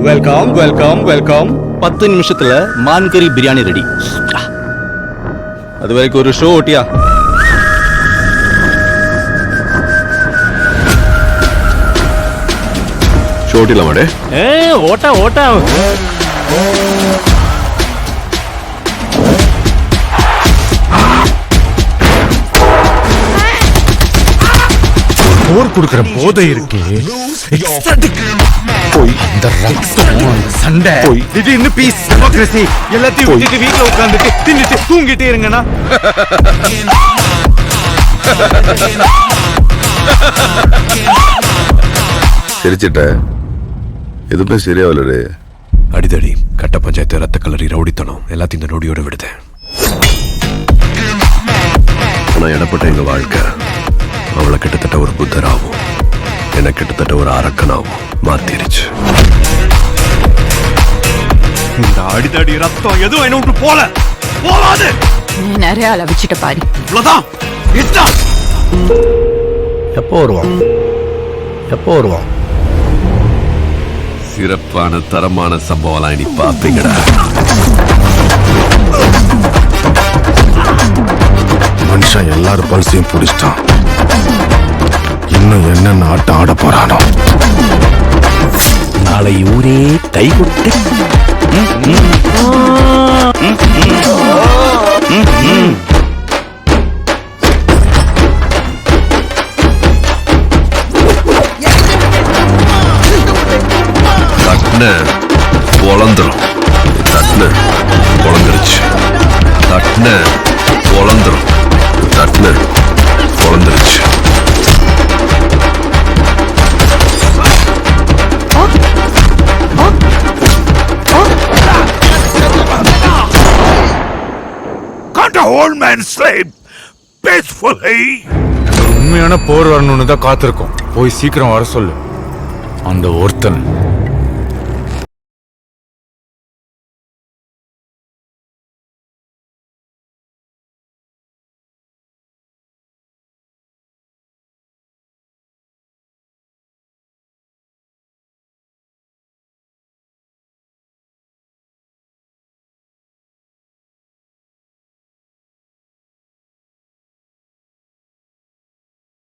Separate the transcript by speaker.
Speaker 1: Welcome welcome welcome.
Speaker 2: 10 நிமிஷத்துல மான் கறி பிரியாணி ரெடி.
Speaker 1: அது வரைக்கும் ஒரு ஷோ ஓட்டியா?
Speaker 3: ஷோ ஓட்டிடலாமாடே?
Speaker 2: ஓட்டா ஓட்டா.
Speaker 4: போர் கொடுக்கிற போதை இருக்கு. இந்த ரத்தம், அந்த சண்டை, இது இன்னும் பீஸ் டெமோக்ரஸி எல்லாத்தையும் விட்டுட்டு வீட்டுல உட்கார்ந்துட்டு தின்னுட்டு தூங்கிட்டே இருங்கண்ணா.
Speaker 3: சிரிச்சிட்ட, எதுவுமே சரியாவலடே.
Speaker 5: அடிதடி, கட்ட பஞ்சாயத்து, ரத்த கலரி, ரவுடித்தனம் எல்லாத்தையும் இந்த நொடியோட விடுதேன்.
Speaker 3: ஆனா எனப்பட்ட எங்க வாழ்க்கை அவளை கிட்டத்தட்ட ஒரு புத்தராகவும் என்ன கிட்டத்தட்ட ஒரு அரக்கனாகவும் மாத்திருச்சு.
Speaker 4: இந்த அடிதடி ரத்தம் எதுவும் என்ன விட்டு போலாது.
Speaker 6: நிறைய அளவிச்சிட்ட பாரு.
Speaker 4: இவ்வளவுதான்.
Speaker 5: எப்போ வருவான்?
Speaker 3: சிறப்பான தரமான சம்பவம் இனி பாப்பீங்கடா.
Speaker 5: மனுஷன் எல்லாரும் பல்சையும் பிடிச்சிட்டான். இன்னும் என்னென்ன ஆட்டம் ஆட போறானோ. நாளை ஊரே கை கொடுத்து
Speaker 3: தட்டுன பொழந்துரும். தட்டுன பொழந்துருச்சு. தட்டுன பொழந்துரும். தட்டுன பொழந்துருச்சு.
Speaker 4: Old man sleep peacefully. உண்மையான போர் வரணும்னு தான் காத்திருக்கோம். போய் சீக்கிரம் வர சொல்லு. அந்த ஒருத்தன்